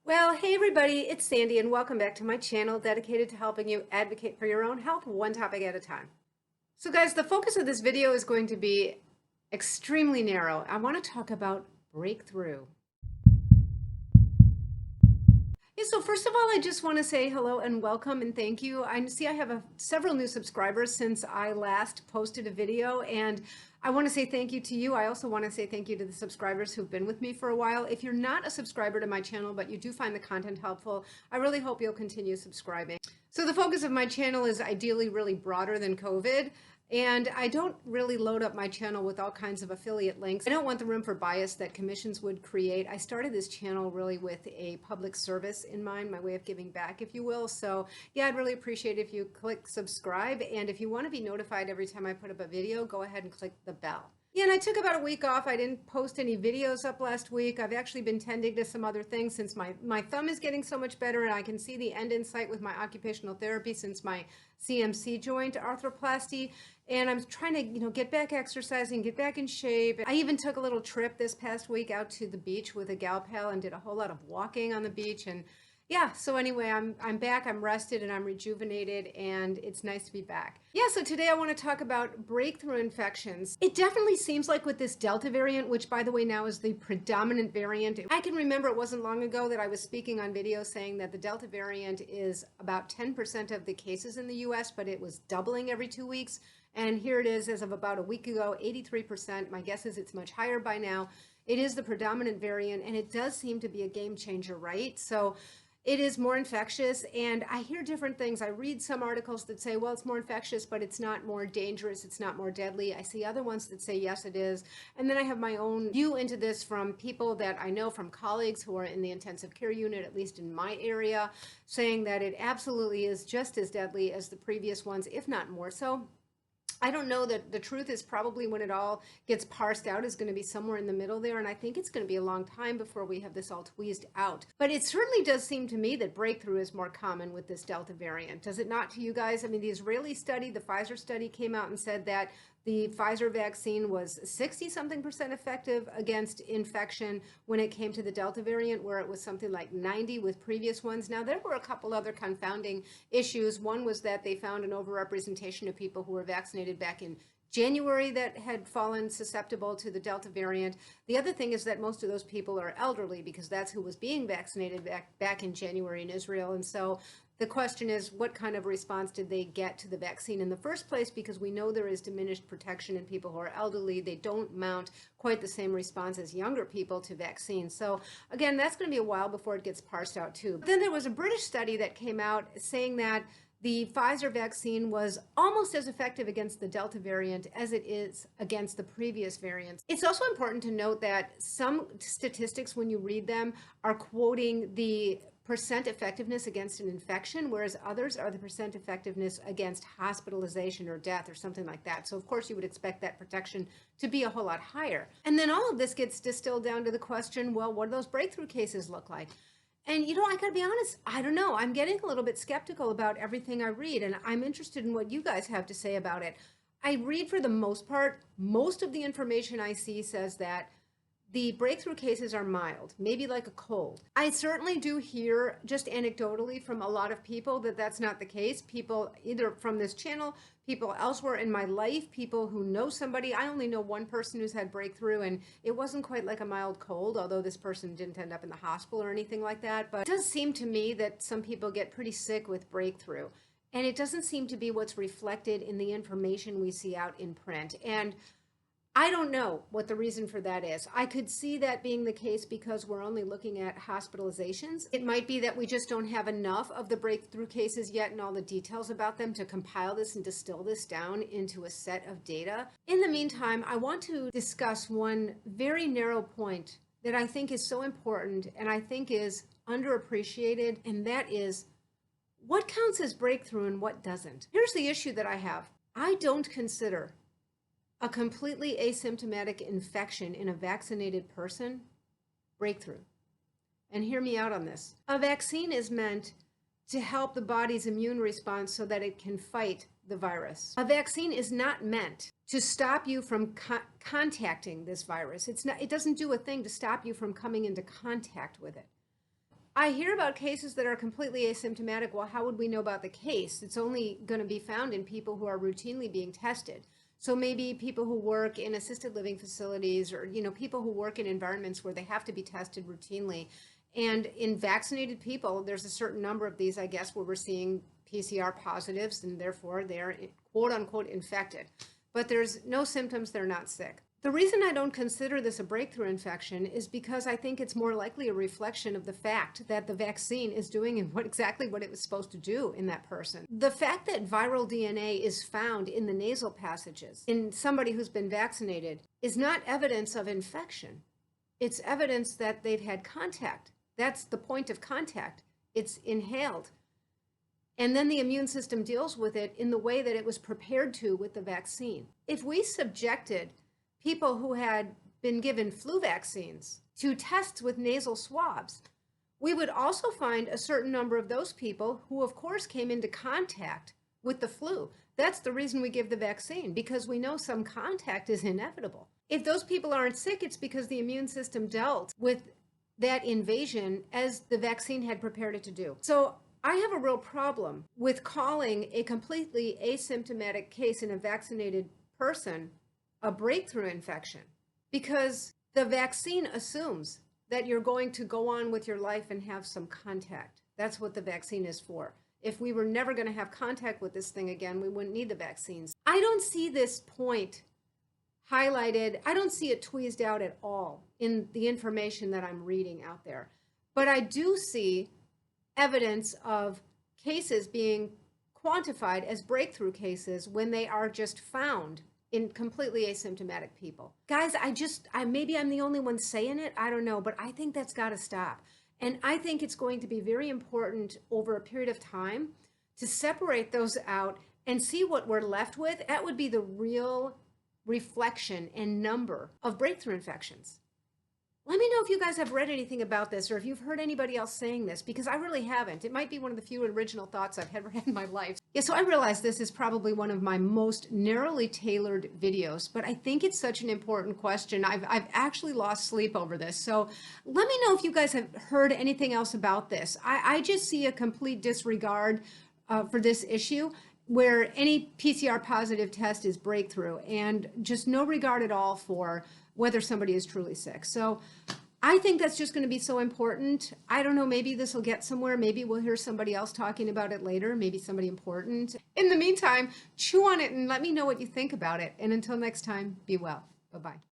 Well, hey everybody, it's Sandy and welcome back to my channel dedicated to helping you advocate for your own health one topic at a time. So guys, the focus of this video is going to be extremely narrow. I want to talk about breakthrough. Yeah, so first of all, I just want to say hello and welcome and thank you. I see I have several new subscribers since I last posted a video, and I want to say thank you to you. I also want to say thank you to the subscribers who've been with me for a while. If you're not a subscriber to my channel, but you do find the content helpful, I really hope you'll continue subscribing. So the focus of my channel is ideally really broader than COVID. And I don't really load up my channel with all kinds of affiliate links. I don't want the room for bias that commissions would create. I started this channel really with a public service in mind, my way of giving back, if you will. So yeah, I'd really appreciate if you click subscribe. And if you want to be notified every time I put up a video, go ahead and click the bell. Yeah, and I took about a week off. I didn't post any videos up last week. I've actually been tending to some other things since my thumb is getting so much better and I can see the end in sight with my occupational therapy since my CMC joint arthroplasty. And I'm trying to, get back exercising, get back in shape. I even took a little trip this past week out to the beach with a gal pal and did a whole lot of walking on the beach. And yeah, so anyway, I'm back, I'm rested, and I'm rejuvenated, and it's nice to be back. Yeah, so today I want to talk about breakthrough infections. It definitely seems like with this Delta variant, which by the way now is the predominant variant, I can remember it wasn't long ago that I was speaking on video saying that the Delta variant is about 10% of the cases in the US, but it was doubling every 2 weeks. And here it is as of about a week ago, 83%. My guess is it's much higher by now. It is the predominant variant, and it does seem to be a game changer, right? So it is more infectious, and I hear different things. I read some articles that say, well, it's more infectious, but it's not more dangerous, it's not more deadly. I see other ones that say, yes, it is. And then I have my own view into this from people that I know, from colleagues who are in the intensive care unit, at least in my area, saying that it absolutely is just as deadly as the previous ones, if not more so. I don't know, that the truth is probably when it all gets parsed out is going to be somewhere in the middle there. And I think it's going to be a long time before we have this all tweezed out. But it certainly does seem to me that breakthrough is more common with this Delta variant. Does it not to you guys? I mean, the Israeli study, the Pfizer study came out and said that the Pfizer vaccine was 60-something% effective against infection when it came to the Delta variant, where it was something like 90 with previous ones. Now, there were a couple other confounding issues. One was that they found an overrepresentation of people who were vaccinated back in January that had fallen susceptible to the Delta variant. The other thing is that most of those people are elderly because that's who was being vaccinated back in January in Israel. And so the question is, what kind of response did they get to the vaccine in the first place? Because we know there is diminished protection in people who are elderly. They don't mount quite the same response as younger people to vaccines. So again, that's going to be a while before it gets parsed out too. But then there was a British study that came out saying that the Pfizer vaccine was almost as effective against the Delta variant as it is against the previous variants. It's also important to note that some statistics, when you read them, are quoting the percent effectiveness against an infection, whereas others are the percent effectiveness against hospitalization or death or something like that. So of course you would expect that protection to be a whole lot higher. And then all of this gets distilled down to the question, well, what do those breakthrough cases look like? And I gotta be honest, I don't know. I'm getting a little bit skeptical about everything I read, and I'm interested in what you guys have to say about it. I read, for the most part, most of the information I see says that the breakthrough cases are mild, maybe like a cold. I certainly do hear, just anecdotally, from a lot of people that that's not the case. People either from this channel, people elsewhere in my life, people who know somebody. I only know one person who's had breakthrough, and it wasn't quite like a mild cold, although this person didn't end up in the hospital or anything like that. But it does seem to me that some people get pretty sick with breakthrough. And it doesn't seem to be what's reflected in the information we see out in print. And I don't know what the reason for that is. I could see that being the case because we're only looking at hospitalizations. It might be that we just don't have enough of the breakthrough cases yet and all the details about them to compile this and distill this down into a set of data. In the meantime, I want to discuss one very narrow point that I think is so important and I think is underappreciated, and that is what counts as breakthrough and what doesn't. Here's the issue that I have. I don't consider a completely asymptomatic infection in a vaccinated person breakthrough. And hear me out on this. A vaccine is meant to help the body's immune response so that it can fight the virus. A vaccine is not meant to stop you from contacting this virus. It doesn't do a thing to stop you from coming into contact with it. I hear about cases that are completely asymptomatic. Well, how would we know about the case? It's only going to be found in people who are routinely being tested. So maybe people who work in assisted living facilities, or people who work in environments where they have to be tested routinely. And in vaccinated people, there's a certain number of these, I guess, where we're seeing PCR positives, and therefore they're quote unquote infected. But there's no symptoms, they're not sick. The reason I don't consider this a breakthrough infection is because I think it's more likely a reflection of the fact that the vaccine is doing exactly what it was supposed to do in that person. The fact that viral DNA is found in the nasal passages in somebody who's been vaccinated is not evidence of infection. It's evidence that they've had contact. That's the point of contact. It's inhaled. And then the immune system deals with it in the way that it was prepared to with the vaccine. If we subjected people who had been given flu vaccines to tests with nasal swabs, we would also find a certain number of those people who, of course, came into contact with the flu. That's the reason we give the vaccine, because we know some contact is inevitable. If those people aren't sick, it's because the immune system dealt with that invasion as the vaccine had prepared it to do. So I have a real problem with calling a completely asymptomatic case in a vaccinated person a breakthrough infection, because the vaccine assumes that you're going to go on with your life and have some contact. That's what the vaccine is for. If we were never going to have contact with this thing again, we wouldn't need the vaccines. I don't see this point highlighted. I don't see it tweezed out at all in the information that I'm reading out there. But I do see evidence of cases being quantified as breakthrough cases when they are just found in completely asymptomatic people. Guys, maybe I'm the only one saying it, I don't know, but I think that's got to stop. And I think it's going to be very important over a period of time to separate those out and see what we're left with. That would be the real reflection and number of breakthrough infections. Let me know if you guys have read anything about this, or if you've heard anybody else saying this, because I really haven't. It might be one of the few original thoughts I've ever had in my life. Yeah, so I realize this is probably one of my most narrowly tailored videos, but I think it's such an important question. I've actually lost sleep over this. So let me know if you guys have heard anything else about this. I just see a complete disregard for this issue, where any PCR positive test is breakthrough, and just no regard at all for whether somebody is truly sick. So I think that's just going to be so important. I don't know, maybe this will get somewhere. Maybe we'll hear somebody else talking about it later, maybe somebody important. In the meantime, chew on it and let me know what you think about it. And until next time, be well. Bye-bye.